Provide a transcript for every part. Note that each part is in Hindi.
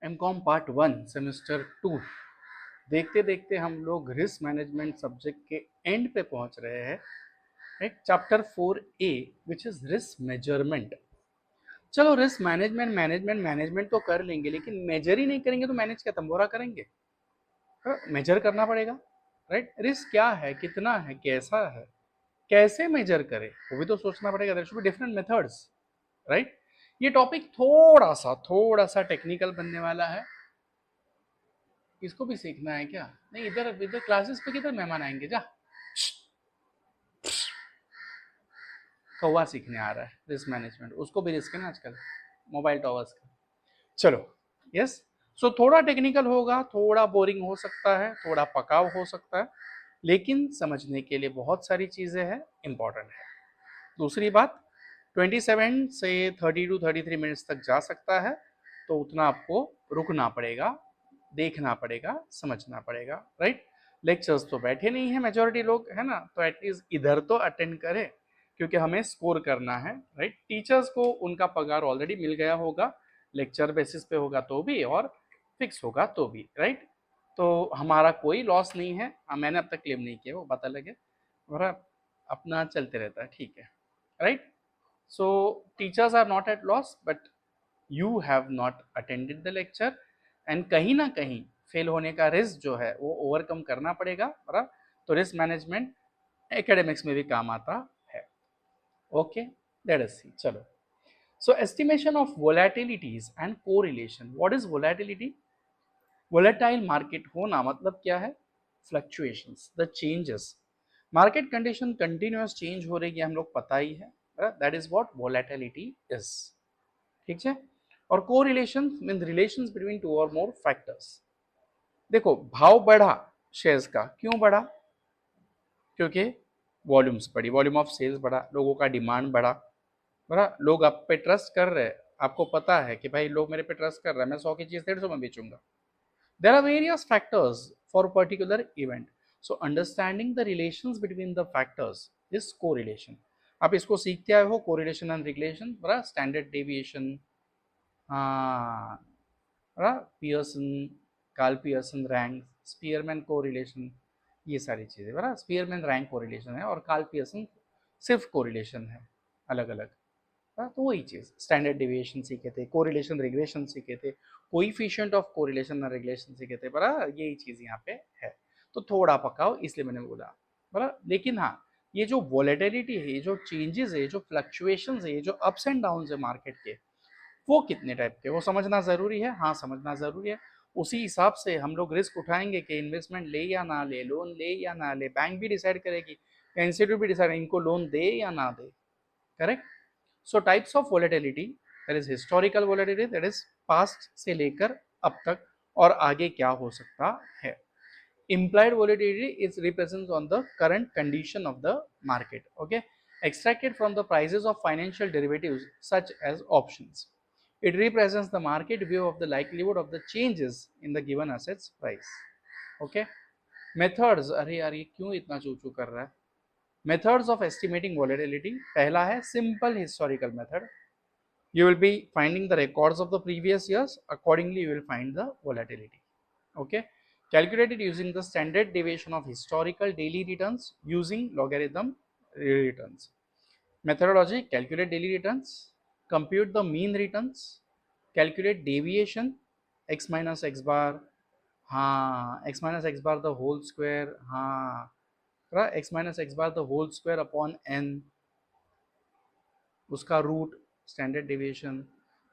एमकॉम पार्ट 1 सेमेस्टर 2 देखते देखते हम लोग रिस्क मैनेजमेंट सब्जेक्ट के एंड पे पहुंच रहे हैं। Right, chapter 4A which is risk measurement. चलो, रिस्क मैनेजमेंट मैनेजमेंट मैनेजमेंट तो कर लेंगे, लेकिन मेजर ही नहीं करेंगे तो मैनेज क्या तंबोरा करेंगे? मेजर करना पड़ेगा। राइट, रिस्क क्या है, कितना है, कैसा है, कैसे मेजर करें, वो भी तो सोचना पड़ेगा। There should be different methods. Right, ये टॉपिक थोड़ा सा टेक्निकल बनने वाला है। इसको भी सीखना है क्या? नहीं, इधर इधर क्लासेस पे किधर मेहमान आएंगे? जा, कौवा सीखने आ रहा है रिस्क मैनेजमेंट, उसको भी रिस्क है ना आजकल मोबाइल टॉवर्स का। चलो, यस। सो थोड़ा टेक्निकल होगा, थोड़ा बोरिंग हो सकता है, थोड़ा पकाव हो सकता है, लेकिन समझने के लिए बहुत सारी चीजें हैं, इंपॉर्टेंट है। दूसरी बात, 27 से 30 टू 33 मिनट्स तक जा सकता है, तो उतना आपको रुकना पड़ेगा, देखना पड़ेगा, समझना पड़ेगा। राइट, लेक्चर्स तो बैठे नहीं है मेजोरिटी लोग, है ना, तो एटलीस्ट इधर तो अटेंड करें, क्योंकि हमें स्कोर करना है। राइट, टीचर्स को उनका पगार ऑलरेडी मिल गया होगा, लेक्चर बेसिस पे होगा तो भी और फिक्स होगा तो भी। राइट, तो हमारा कोई लॉस नहीं है। मैंने अब तक क्लेम नहीं किया, वो बात अलग है, और अपना चलते रहता है, ठीक है। Right, so teachers are not at loss, but you have not attended the lecture, and कहीं ना कहीं फेल होने का रिस्क जो है वो ओवरकम करना पड़ेगा, बराबर। तो रिस्क मैनेजमेंट एकेडमिक्स में भी काम आता है। Okay, let us see. चलो, so estimation of volatilities and correlation. What is volatility? Volatile market होना मतलब क्या है? Fluctuations, the changes. Market condition continuous change हो रही है, हम लोग पता ही है, that is what volatility is. ठीक है। और correlation mean relations between two और मोर फैक्टर्स। देखो, भाव बढ़ा शेयर्स का, क्यों बढ़ा? क्योंकि वॉल्यूम्स बढ़ी, वॉल्यूम ऑफ सेल्स बढ़ा, लोगों का डिमांड बढ़ा, बड़ा लोग आप पे ट्रस्ट कर रहे हैं। आपको पता है कि भाई लोग मेरे पे ट्रस्ट कर रहे हैं, मैं 100 की चीज 150 में बेचूंगा। There are various factors for a particular event. So understanding the relations between the factors is correlation. आप इसको सीखते आए हो, correlation and relation, बड़ा standard deviation, हाँ, बड़ा Pearson, Karl Pearson rank, Spearman correlation, ये सारी चीज़ें, बड़ा स्पीयरमैन रैंक कोरिलेशन है और कार्ल पियर्सन सिर्फ कोरिलेशन है, अलग अलग। तो वही चीज़, स्टैंडर्ड डिविएशन सीखे थे, कोरिलेशन रिग्रेशन सीखे थे, कोएफिशिएंट ऑफ कोरिलेशन और रिग्रेशन सीखे थे, बड़ा यही चीज़ यहाँ पे है। तो थोड़ा पकाओ, इसलिए मैंने बोला, बड़ा। लेकिन हाँ, ये जो वॉलेटिलिटी है, ये जो चेंजेस है, जो फ्लक्चुएशंस है, ये जो अप्स एंड डाउन है मार्केट के, वो कितने टाइप के, वो समझना ज़रूरी है। हाँ, समझना ज़रूरी है। उसी हिसाब से हम लोग रिस्क उठाएंगे कि इन्वेस्टमेंट ले या ना ले, लोन ले या ना ले, बैंक भी डिसाइड करेगी, इंस्टीट्यूट भी डिसाइड, इनको लोन दे या ना दे। Correct. So types of volatility, that is historical volatility, that is past से लेकर अब तक और आगे क्या हो सकता है। Implied volatility is represents on the current condition of the market, okay, extracted from the prices of financial derivatives such as options. It represents the market view of the likelihood of the changes in the given assets price. Okay, methods, अरे यार ये क्यों इतना चूचू कर रहा है? Methods of estimating volatility, पहला है simple historical method. You will be finding the records of the previous years, accordingly you will find the volatility. Okay, calculated using the standard deviation of historical daily returns using logarithm returns. Methodology: calculate daily returns, compute the mean returns, calculate deviation, x minus x bar, हाँ, x minus x bar the whole square, हाँ, x minus x bar the whole square upon n, उसका रूट स्टैंडर्ड डेविएशन,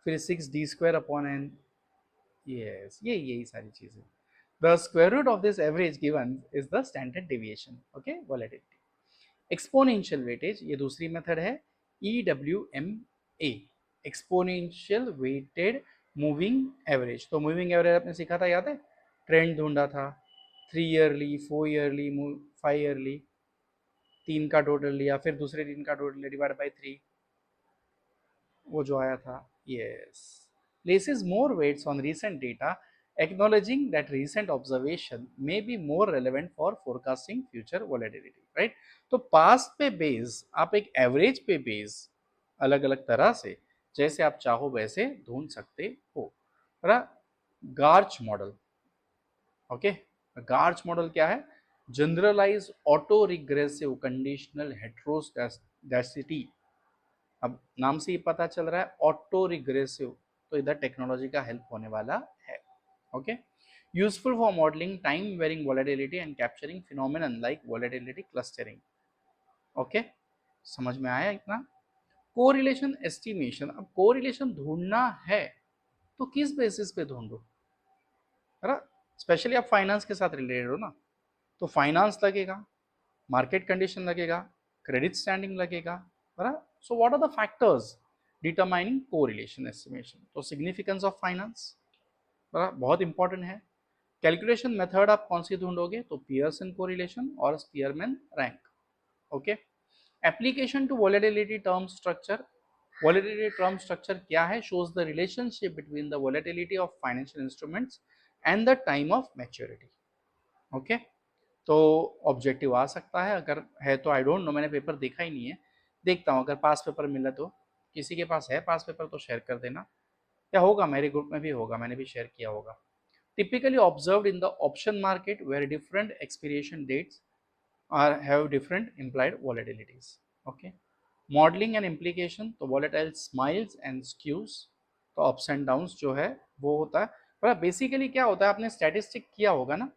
फिर 6d square upon n, yes, ये यही सारी चीजें। The square root of this average given is the standard deviation. Okay, volatility. Exponential weightage, ये दूसरी मेथड है, EWMA, exponential weighted moving average। तो मूविंग एवरेज आपने सीखा था, याद है? ट्रेंड ढूंढा था, 3 ईयरली, 4 ईयरली, 5 ईयरली, 3 का टोटल लिया, फिर दूसरे 3 का टोटल डिवाइड बाई 3, वो जो आया था। Yes, places more weights on recent data, acknowledging that recent observation may be more relevant for forecasting future volatility. right, तो पास्ट पे बेस, आप एक एवरेज पे बेस अलग अलग तरह से जैसे आप चाहो वैसे ढूंढ सकते हो। GARCH model. Okay, GARCH model क्या है? Generalize auto regressive conditional heteroscedasticity. अब नाम से ही पता चल रहा है ऑटो रिग्रेसिव, तो इधर टेक्नोलॉजी का हेल्प होने वाला है। Okay, useful for modelling time varying volatility and capturing phenomenon like volatility clustering. Okay, समझ में आया इतना? कोरिलेशन एस्टिमेशन, अब कोरिलेशन ढूंढना है तो किस बेसिस पे ढूंढो, है ना? स्पेशली आप फाइनेंस के साथ रिलेटेड हो ना, तो फाइनेंस लगेगा, मार्केट कंडीशन लगेगा, क्रेडिट स्टैंडिंग लगेगा, है ना? So what are the factors determining correlation estimation? तो सिग्निफिकेंस ऑफ फाइनेंस बहुत इंपॉर्टेंट है। कैलकुलेशन मेथड आप कौन सी ढूंढोगे? तो पियर्सन कोरिलेशन और Spearman rank. Okay, application to volatility term structure. Volatility term structure क्या है? Shows the relationship between the volatility of financial instruments and the time of maturity. Okay, तो ऑब्जेक्टिव आ सकता है, अगर है तो आई डोंट नो, मैंने पेपर देखा ही नहीं है, देखता हूँ अगर पास पेपर मिला तो। किसी के पास है पास पेपर तो शेयर कर देना, या होगा मेरे ग्रुप में भी होगा, मैंने भी शेयर किया होगा। Typically observed in the option market where different expiration dates are have different implied volatilities. Okay, modelling and implication, तो वॉलेटाइल स्माइल्स एंड स्क्यूज, तो अप्स एंड डाउन्स जो है वो होता है। पर बेसिकली क्या होता है, आपने स्टैटिस्टिक किया होगा ना,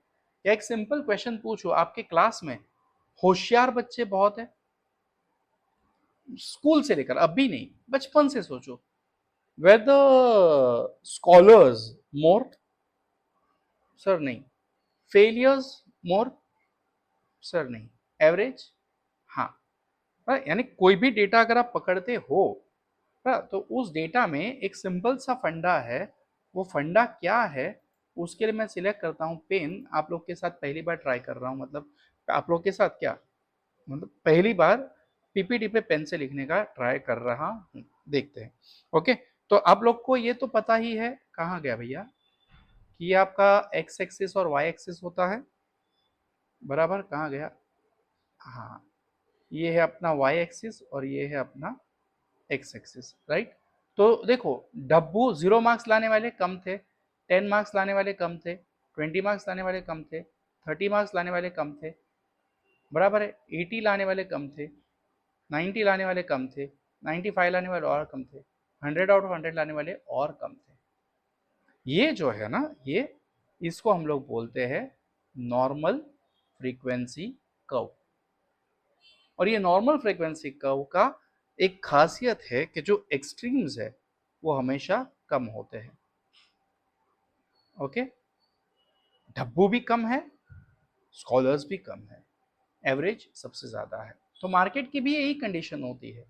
या एक सिंपल क्वेश्चन पूछो, आपके क्लास में होशियार बच्चे बहुत है, स्कूल से लेकर, अभी नहीं बचपन से सोचो, where the scholars more? Sir नहीं। Failures more? सर नहीं। एवरेज? हाँ। यानी कोई भी डेटा अगर आप पकड़ते हो तो उस डेटा में एक सिंपल सा फंडा है, वो फंडा क्या है उसके लिए मैं सिलेक्ट करता हूँ पेन। आप लोग के साथ पहली बार ट्राई कर रहा हूँ, मतलब आप लोग के साथ क्या, मतलब पहली बार पीपीटी पे पेन से लिखने का ट्राई कर रहा हूँ, देखते हैं। ओके, तो आप लोग को ये तो पता ही है, कहाँ गया भैया, कि ये आपका एक्स एक्सिस और वाई एक्सिस होता है, बराबर, कहाँ गया? हाँ, ये है अपना वाई एक्सिस और ये है अपना एक्स एक्सिस, राइट? तो देखो, डब्बू 0 मार्क्स लाने वाले कम थे, 10 मार्क्स लाने वाले कम थे, 20 मार्क्स लाने वाले कम थे, 30 मार्क्स लाने वाले कम थे, बराबर है, 80 लाने वाले कम थे, 90 लाने वाले कम थे, 95 लाने वाले और कम थे, 100 आउट ऑफ 100 लाने वाले और कम थे। ये जो है ना, ये इसको हम लोग बोलते हैं नॉर्मल फ्रीक्वेंसी कर्व। और ये नॉर्मल फ्रीक्वेंसी कर्व का एक खासियत है कि जो एक्सट्रीम्स है वो हमेशा कम होते हैं। ओके, डब्बू भी कम है, स्कॉलर्स भी कम है, एवरेज सबसे ज्यादा है। तो मार्केट की भी यही कंडीशन होती है।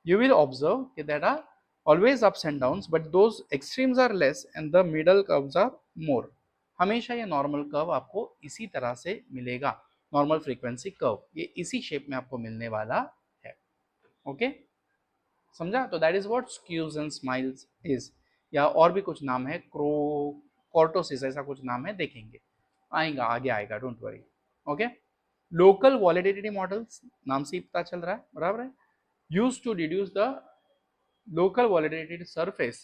You will observe that there are always ups and downs, but those extremes are less and the middle curves are more. हमेशा ये नॉर्मल कर्व आपको इसी तरह से मिलेगा, नॉर्मल फ्रीक्वेंसी कर्व ये इसी शेप में आपको मिलने वाला है। ओके, समझा? तो that is what skews and smiles is, या और भी कुछ नाम है, कॉर्टोसिस ऐसा कुछ नाम है, देखेंगे आएगा, आगे आएगा, don't worry. Okay, local validity models, नाम से ही पता चल रहा है, बराबर है, used to deduce the local validated surface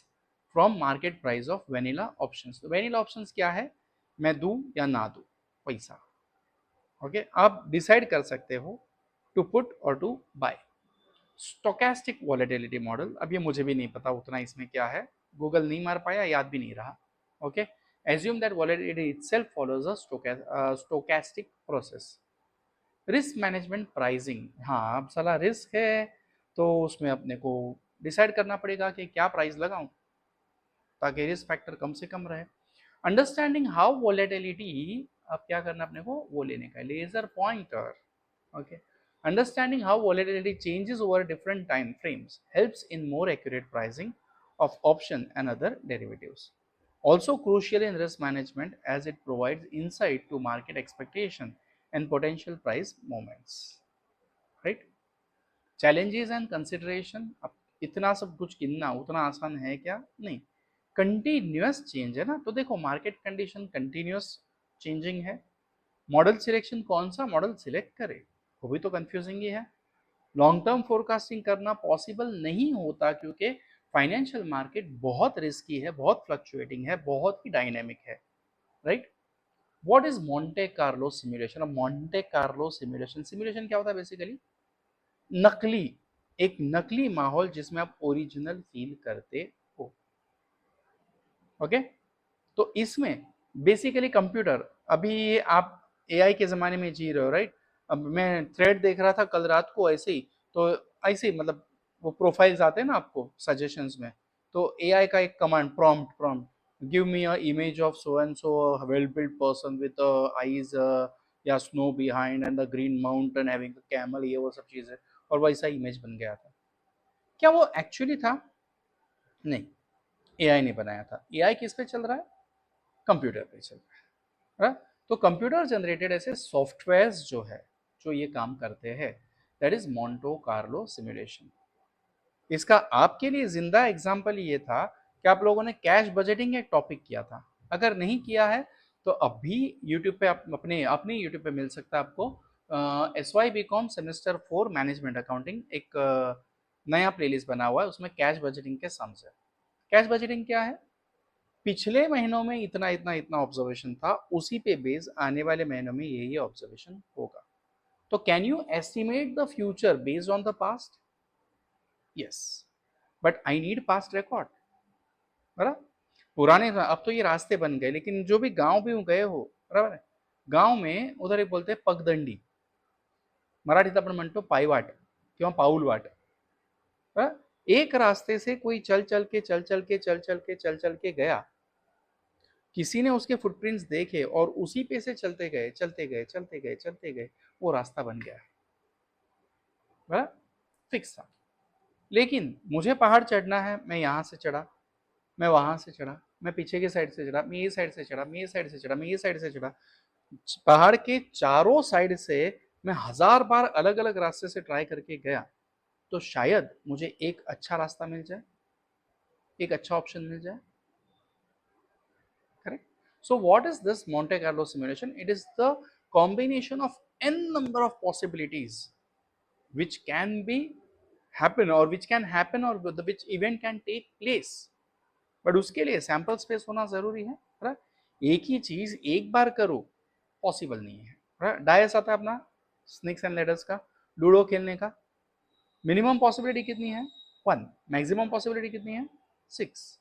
from market price of vanilla options। तो vanilla options क्या है? मैं दूं या ना दूं पैसा। ओके, आप डिसाइड कर सकते हो टू पुट और to buy. Stochastic volatility model, अब ये मुझे भी नहीं पता उतना इसमें क्या है, गूगल नहीं मार पाया, याद भी नहीं रहा। Okay, assume that volatility itself follows a stochastic process। Risk management pricing, हाँ अब साला रिस्क है तो उसमें अपने को डिसाइड करना पड़ेगा कि क्या प्राइस लगाऊं ताकि रिस्क फैक्टर कम से कम रहे। अंडरस्टैंडिंग हाउ वॉलेटिलिटी, अब क्या करना अपने को, वो लेने का laser pointer. Okay, understanding how volatility changes over different time frames helps in more accurate pricing of option and other derivatives. Also crucial in risk management as it provides insight to market expectation and potential price movements. Right? Challenges and consideration, अब इतना सब कुछ गिनना उतना आसान है क्या? नहीं, कंटिन्यूअस चेंज है ना, तो देखो मार्केट कंडीशन कंटिन्यूअस चेंजिंग है, मॉडल सिलेक्शन कौन सा मॉडल सिलेक्ट करे वो भी तो कंफ्यूजिंग ही है। लॉन्ग टर्म फोरकास्टिंग करना पॉसिबल नहीं होता क्योंकि फाइनेंशियल मार्केट बहुत रिस्की है, बहुत फ्लक्चुएटिंग है, बहुत ही डायनेमिक है, right. What is Monte Carlo simulation? अब मोंटे कार्लो सिमुलेशन, सिमुलेशन क्या होता है बेसिकली? नकली, एक नकली माहौल जिसमें आप ओरिजिनल फील करते हो। ओके, तो इसमें बेसिकली कंप्यूटर, अभी ये आप एआई के ज़माने में जी रहे हो, राइट। अब मैं थ्रेड देख रहा था कल रात को ऐसे ही, तो ऐसे ही मतलब वो प्रोफाइल्स आते हैं ना आपको सजेशंस में, तो एआई का एक command, prompt give me a image of so and so well built person with eyes या snow behind and the green mountain having a camel, ये वो सब चीज़ें, और वैसा इमेज बन गया था। क्या वो एक्चुअली था? नहीं, एआई ने बनाया था। एआई किस पे चल रहा है? कंप्यूटर पे चल रहा है। तो कंप्यूटर जनरेटेड ऐसे सॉफ्टवेयर्स जो है, जो ये काम करते हैं, that is Monte Carlo simulation. इसका आपके लिए जिंदा एग्जांपल ये था कि आप लोगों ने कैश बजटिंग एक टॉपिक किया था। अगर नहीं किया है तो अभी यूट्यूब पे आप अपने यूट्यूब पे मिल सकता है आपको। SY BCom semester 4 management accounting एक नया प्लेलिस्ट बना हुआ है, उसमें कैश बजटिंग के सम्स है। कैश बजटिंग क्या है? पिछले महीनों में इतना इतना इतना ऑब्जर्वेशन था, उसी पे बेस आने वाले महीनों में यही ऑब्जर्वेशन होगा। तो can you estimate the future based on the past? Yes, but I need past record, बराबर। पुराने, अब तो ये रास्ते बन गए, लेकिन जो भी गांव भी गए हो, बराबर है, गांव में उधर एक बोलते हैं पगदंडी, मराठीत आपण म्हणतो पायवाट किंवा पाऊल वाट। एक रास्ते से कोई चल चल के चल चल के चल चल के चल चल के गया, किसी ने उसके फुटप्रिंट्स देखे और उसी पे से चलते गए चलते गए चलते गए चलते गए, वो रास्ता बन गया, बराबर, फिक्स था। लेकिन मुझे पहाड़ चढ़ना है, मैं यहाँ से चढ़ा, मैं वहां से चढ़ा, मैं पीछे की साइड से चढ़ा, मैं ये साइड से चढ़ा, मैं ये साइड से चढ़ा, मैं ये साइड से चढ़ा, पहाड़ के चारों साइड से मैं 1000 बार अलग अलग रास्ते से ट्राई करके गया, तो शायद मुझे एक अच्छा रास्ता मिल जाए, एक अच्छा ऑप्शन मिल जाए, correct. So what is this Monte Carlo simulation? It is the combination of n number of possibilities which can be happen or which can happen or which event can take place, but उसके लिए सैंपल स्पेस होना जरूरी है, राइट। एक ही चीज एक बार करो, पॉसिबल नहीं है, राइट। डायस आता है अपना स्नेक्स एंड लेडर्स का, लूडो खेलने का, मिनिमम पॉसिबिलिटी कितनी है? 1, मैक्सिमम पॉसिबिलिटी कितनी है? 6।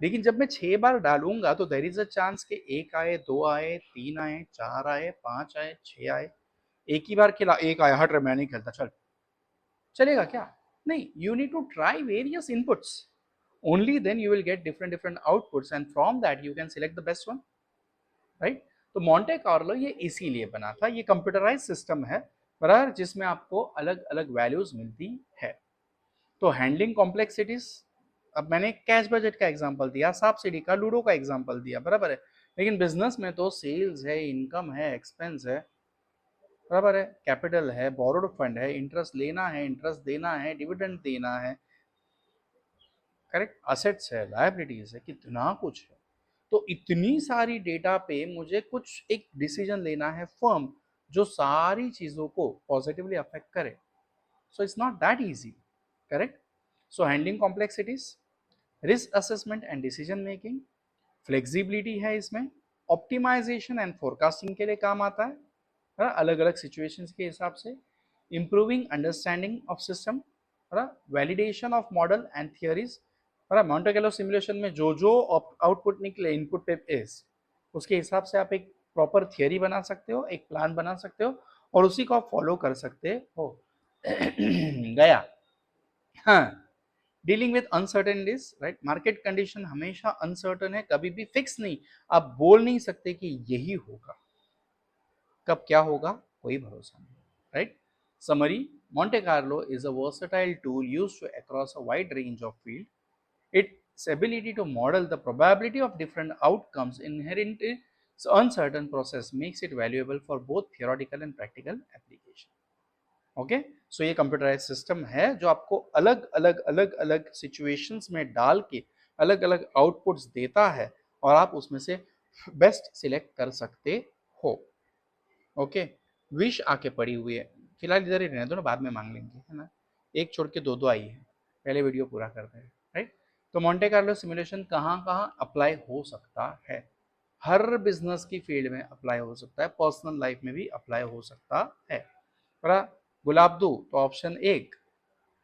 लेकिन जब मैं 6 बार डालूंगा तो देर इज अ चांस कि 1 आए, 2 आए, 3 आए, 4 आए, 5 आए, 6 आए। एक ही बार खेला, एक आया, हट रे मैं नहीं खेलता, चल, चलेगा क्या? नहीं, you need to try various inputs, only then you will get different different outputs and from that you can select the best one, right. तो मोंटे कार्लो ये इसीलिए बना था, ये कंप्यूटराइज सिस्टम है, बराबर, जिसमें आपको अलग अलग वैल्यूज मिलती है। तो हैंडलिंग कॉम्प्लेक्सिटीज, अब मैंने कैश बजट का एग्जांपल दिया, सब्सिडी का, लूडो का एग्जांपल दिया, बराबर है। लेकिन बिजनेस में तो सेल्स है, इनकम है, एक्सपेंस है, बराबर है, कैपिटल है, बोरोड फंड है, इंटरेस्ट लेना है, इंटरेस्ट देना है, डिविडेंड देना है, करेक्ट, असेट्स है, लायबिलिटीज है, कितना कुछ है। तो इतनी सारी डेटा पे मुझे कुछ एक डिसीजन लेना है फर्म, जो सारी चीजों को पॉजिटिवली अफेक्ट करे। So it's not that easy, correct. So handling complexities, risk assessment and decision making, flexibility है इसमें, ऑप्टिमाइजेशन एंड फोरकास्टिंग के लिए काम आता है, अलग अलग सिचुएशंस के हिसाब से, improving understanding of system, validation of model and theories. Monte Carlo simulation में जो जो आउटपुट निकले इनपुट पे इज, उसके हिसाब से आप एक प्रॉपर थियरी बना सकते हो, एक प्लान बना सकते हो, और उसी को आप फॉलो कर सकते हो। गया, हाँ, dealing with uncertainties, right. Market condition हमेशा अनसर्टन है, कभी भी फिक्स नहीं, आप बोल नहीं सकते कि यही होगा, कब क्या होगा कोई भरोसा नहीं, right. Summary, Monte Carlo is a versatile tool used across a wide range of field. Its ability to model the probability of different outcomes inherent in its uncertain process makes it valuable for both theoretical and practical application. Okay, so ये कंप्यूटराइज सिस्टम है जो आपको अलग अलग अलग अलग सिचुएशंस में डाल के अलग अलग आउटपुट्स देता है, और आप उसमें से बेस्ट सिलेक्ट कर सकते हो। ओके, विश आके पड़ी हुई है, फिलहाल इधर ही रहने दो ना, बाद में मांग लेंगे, है ना। एक छोड़ के दो दो आई है, पहले वीडियो पूरा करते हैं, राइट। तो मोंटे कार्लो सिमुलेशन कहाँ कहाँ अप्लाई हो सकता है? हर बिजनेस की फील्ड में अप्लाई हो सकता है, पर्सनल लाइफ में भी अप्लाई हो सकता है। बड़ा गुलाब दूं तो ऑप्शन 1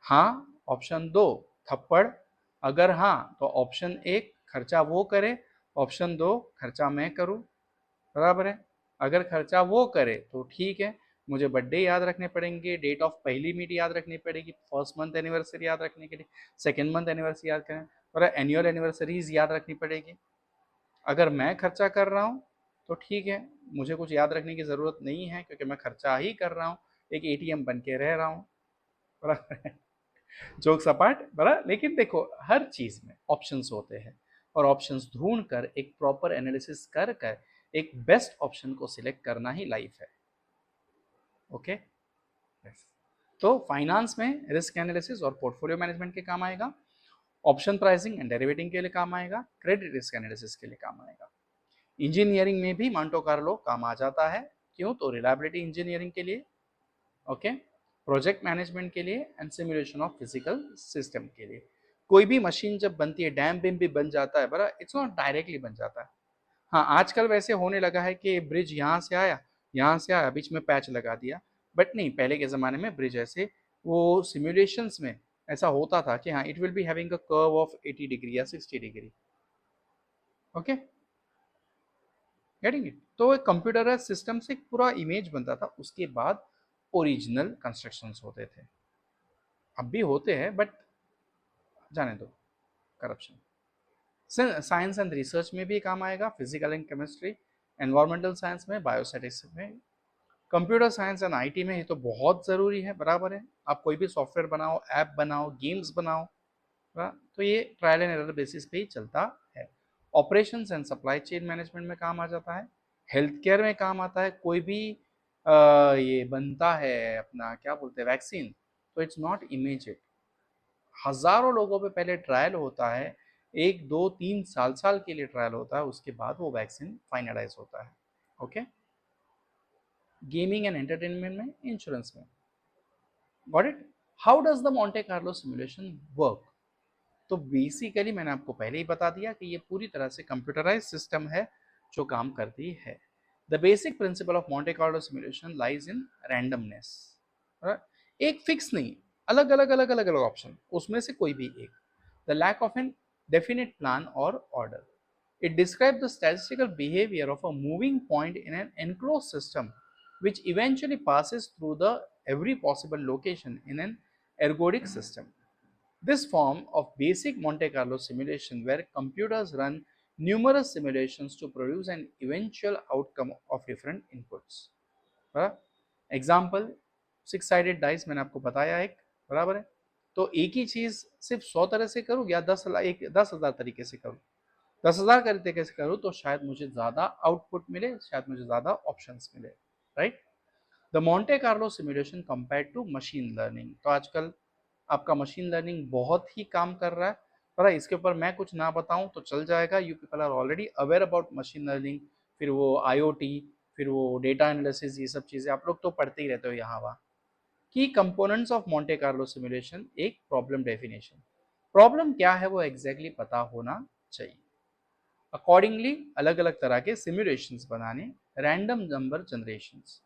हाँ, ऑप्शन 2 थप्पड़, अगर हाँ तो ऑप्शन 1 खर्चा वो करे, ऑप्शन 2 खर्चा मैं करूं। बराबर है? अगर खर्चा वो करे तो ठीक है, मुझे बर्थडे याद रखने पड़ेंगे, डेट ऑफ पहली मीट याद रखनी पड़ेगी, फर्स्ट मंथ एनिवर्सरी याद रखने के लिए, सेकेंड मंथ एनिवर्सरी याद करें और एनुअल एनिवर्सरीज याद रखनी पड़ेगी। अगर मैं खर्चा कर रहा हूँ तो ठीक है, मुझे कुछ याद रखने की ज़रूरत नहीं है क्योंकि मैं खर्चा ही कर रहा हूँ, एक एटीएम बन के रह रहा हूँ। बराबर है? जोक सपाट बड़ा। लेकिन देखो हर चीज में ऑप्शंस होते हैं और ऑप्शंस ढूंढ कर एक प्रॉपर एनालिसिस कर कर एक बेस्ट ऑप्शन को सिलेक्ट करना ही लाइफ है। Okay yes. तो फाइनेंस में रिस्क एनालिसिस और पोर्टफोलियो मैनेजमेंट के काम आएगा, ऑप्शन प्राइसिंग एंड डेरिवेटिंग के लिए काम आएगा, क्रेडिट रिस्क एनालिसिस के लिए काम आएगा। इंजीनियरिंग में भी मॉन्टे कार्लो काम आ जाता है, क्यों? तो रिलायबिलिटी इंजीनियरिंग के लिए, ओके, प्रोजेक्ट मैनेजमेंट के लिए and simulation of physical system के लिए। कोई भी मशीन जब बनती है, डैम बिम भी बन जाता है, बड़ा इट्स नॉट डायरेक्टली बन जाता है। हाँ, आजकल वैसे होने लगा है कि ब्रिज यहाँ से आया, यहाँ से आया, बीच में पैच लगा दिया, बट नहीं, पहले के ज़माने में ब्रिज ऐसे वो सिमुलेशंस में ऐसा होता था कि हाँ, it will be having a curve of 80 degree या 60 डिग्री। Okay, getting it? तो एक कंप्यूटराइज सिस्टम से एक पूरा इमेज बनता था, उसके बाद ओरिजिनल कंस्ट्रक्शंस होते थे। अब भी होते हैं बट जाने दो, करप्शन। साइंस एंड रिसर्च में भी काम आएगा, physical and chemistry, environmental science में, बायोस्टैटिक्स में, कंप्यूटर साइंस एंड आईटी में। ये तो बहुत ज़रूरी है, बराबर है? आप कोई भी सॉफ्टवेयर बनाओ, ऐप बनाओ, गेम्स बनाओ, तो ये ट्रायल एंड एरर बेसिस पे ही चलता है। Operations and supply chain management में काम आ जाता है, हेल्थ केयर में काम आता है। कोई भी ये बनता है अपना क्या बोलते हैं वैक्सीन, तो इट्स नॉट इमेजिड, हजारों लोगों पे पहले ट्रायल होता है, 1 2 3 साल के लिए ट्रायल होता है, उसके बाद वो वैक्सीन फाइनलाइज होता है। ओके, गेमिंग एंड एंटरटेनमेंट में, इंश्योरेंस में। Got it? How does the Monte Carlo simulation work? तो बेसिकली मैंने आपको पहले ही बता दिया कि ये पूरी तरह से कंप्यूटराइज सिस्टम है जो काम करती है। The basic principle of Monte Carlo simulation lies in randomness. एक फिक्स नहीं, अलग अलग अलग अलग अलग ऑप्शन, उसमें से कोई भी एक। The lack of an definite plan और order. It describes the statistical behavior of a moving point in an enclosed system, which eventually passes through the every possible location in an ergodic system. This form of basic Monte Carlo simulation, where computers run numerous simulations to produce an eventual outcome of different inputs. Example, 6 sided dice मैंने आपको बताया एक, बराबर है? तो एक ही चीज सिर्फ 100 तरह से करूँ या 10,000 तरीके से करूँ, 10,000 तरीके से करूँ तो शायद मुझे ज़्यादा आउटपुट मिले, शायद मुझे ज़्यादा ऑप्शंस मिले, right? The Monte Carlo simulation compare to machine learning. तो आजकल आपका मशीन लर्निंग बहुत ही काम कर रहा है, पर इसके ऊपर मैं कुछ ना बताऊं तो चल जाएगा। You people are already aware about machine learning, फिर वो आईओटी, फिर वो डेटा एनालिसिस, ये सब चीज़ें आप लोग तो पढ़ते ही रहते हो यहाँ वहाँ। की components of Monte Carlo simulation, एक प्रॉब्लम डेफिनेशन, प्रॉब्लम क्या है वो एग्जैक्टली पता होना चाहिए। अकॉर्डिंगली अलग अलग तरह के सिमुलेशंस बनाने, random number generations,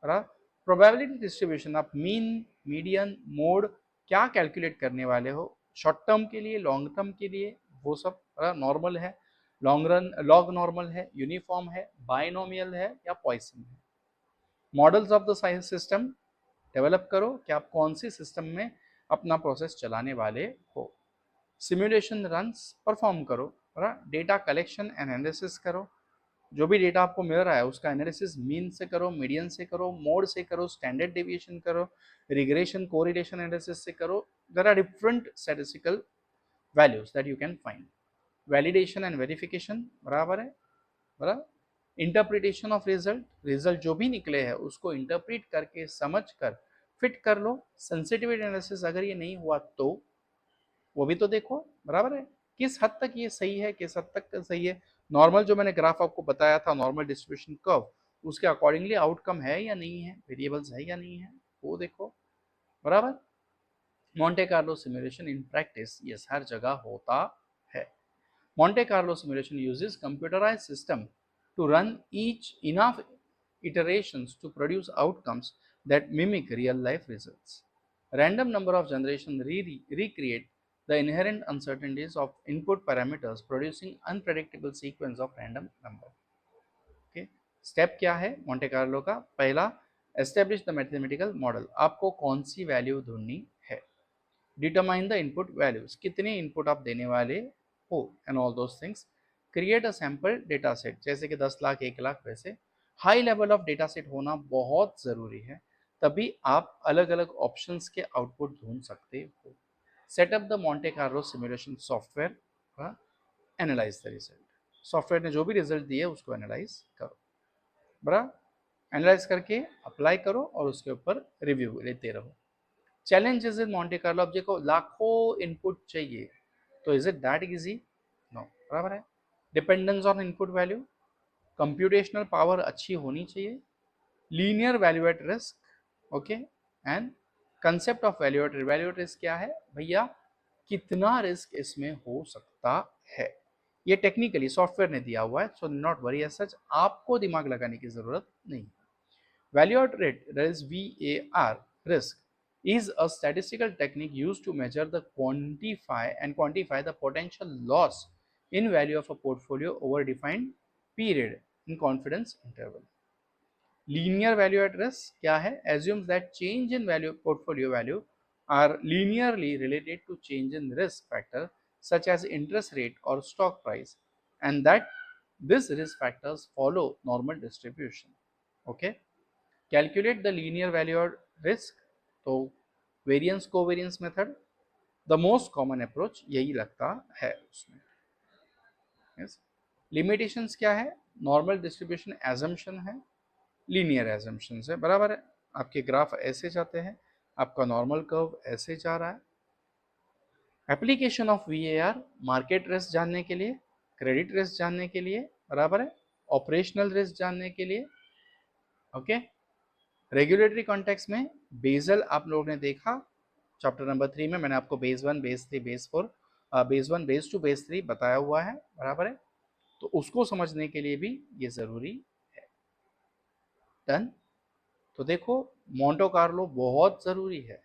probability distribution, आप मीन, मीडियन, मोड क्या कैलकुलेट करने वाले हो, शॉर्ट टर्म के लिए, लॉन्ग टर्म के लिए, वो सब नॉर्मल है, लॉन्ग रन लॉग नॉर्मल है, यूनिफॉर्म है, बाइनोमियल है या पॉइसन है। Models of the science system develop करो कि आप कौन सी सिस्टम में अपना प्रोसेस चलाने वाले हो। सिमुलेशन रन्स परफॉर्म करो, डेटा कलेक्शन एंड एनालिसिस करो, जो भी डेटा आपको मिल रहा है उसका एनालिसिस मीन से करो, मीडियन से करो, मोड से करो, स्टैंडर्ड डेविएशन करो, रिग्रेशन कोरिलेशन एनालिसिस से करो। There are different statistical values that you can find. Validation and verification, बराबर है, बराबर। इंटरप्रिटेशन ऑफ रिजल्ट, रिजल्ट जो भी निकले हैं उसको इंटरप्रिट करके समझ कर फिट कर लो। सेंसिटिविटी एनालिसिस, अगर ये नहीं हुआ तो वो भी तो देखो, बराबर है? किस हद तक ये सही है, किस हद तक सही है। नॉर्मल जो मैंने ग्राफ आपको बताया था, नॉर्मल डिस्ट्रीब्यूशन कर्व, उसके अकॉर्डिंगली आउटकम है या नहीं है, वेरिएबल्स है या नहीं है, वो देखो, बराबर। Monte Carlo simulation in practice, yes, हर जगह होता Monte Carlo simulation uses computerized system to run each enough iterations to produce outcomes that mimic real life results. Random number of generation recreate the inherent uncertainties of input parameters, producing unpredictable sequence of random number. Okay, step क्या है मोंटे कार्लो का? पहला, एस्टेब्लिश द मैथमेटिकल मॉडल, आपको कौन सी वैल्यू ढूंढनी है. डिटरमाइन द इनपुट वैल्यूज, कितने इनपुट आप देने वाले हो, and all those things. Create a sample data set, जैसे कि 10 लाख 1 लाख, वैसे high level of data set होना बहुत ज़रूरी है, तभी आप अलग अलग ऑप्शंस के आउटपुट ढूंढ सकते हो. Setup the Monte Carlo simulation software, analyse the result, software ने जो भी रिजल्ट दिए उसको एनालाइज करो. बड़ा एनालाइज करके अप्लाई करो और उसके ऊपर रिव्यू लेते रहो. चैलेंजेस इन मॉन्टे कार्लो, अब देखो लाखों इनपुट चाहिए, तो is it that easy? No. बराबर है. Dependence on input value, computational power अच्छी होनी चाहिए, linear value at risk. Okay, and concept of value at risk क्या है भैया? कितना रिस्क इसमें हो सकता है, ये टेक्निकली सॉफ्टवेयर ने दिया हुआ है, so not worry as such, आपको दिमाग लगाने की जरूरत नहीं. Value at rate, that is VAR, risk, is a statistical technique used to measure the quantify the potential loss in value of a portfolio over a defined period in confidence interval. Linear value at risk क्या है? Assumes that change in value portfolio value are linearly related to change in risk factor such as interest rate or stock price, and that these risk factors follow normal distribution. Okay, calculate the linear value at risk, तो variance covariance method the most common approach यही लगता है उसमें. yes. लिमिटेशंस क्या है? नॉर्मल डिस्ट्रीब्यूशन एजम्पशन है, लीनियर एजम्पशन है. बराबर है. आपके ग्राफ ऐसे जाते हैं, आपका नॉर्मल कर्व ऐसे जा रहा है. Application of VAR, market risk जानने के लिए, क्रेडिट रिस्क जानने के लिए, बराबर है, ऑपरेशनल रिस्क जानने के लिए. ओके, रेगुलेटरी कॉन्टेक्स्ट में बेजल आप लोगों ने देखा चैप्टर नंबर 3 में, मैंने आपको base 1 base 3 base 4 base 1 base 2 base 3 बताया हुआ है. बराबर है, तो उसको समझने के लिए भी ये जरूरी है. डन. तो देखो मोंटे कार्लो बहुत जरूरी है.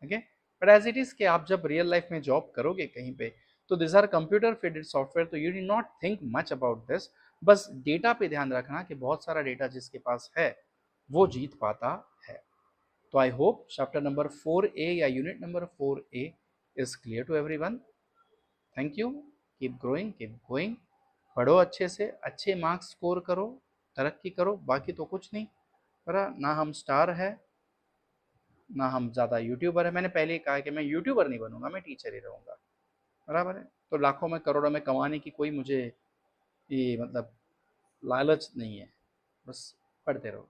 Okay, but as it is कि आप जब रियल लाइफ में जॉब करोगे कहीं पे, तो this are computer feeded software, तो you do not think much about this. बस डेटा पे ध्यान रखना कि बहुत सारा डेटा जिसके पास है वो जीत पाता है. तो I hope chapter number 4A या unit number 4A is clear to everyone. Thank you. Keep growing, keep going. पढ़ो अच्छे से, अच्छे मार्क्स स्कोर करो, तरक्की करो, बाकी तो कुछ नहीं. बरा ना हम स्टार है, ना हम ज़्यादा यूट्यूबर है. मैंने पहले ही कहा कि मैं यूट्यूबर नहीं बनूंगा, मैं टीचर ही रहूँगा. बराबर है. तो लाखों में करोड़ों में कमाने की कोई मुझे ये मतलब लालच नहीं है. बस पढ़ते रहो.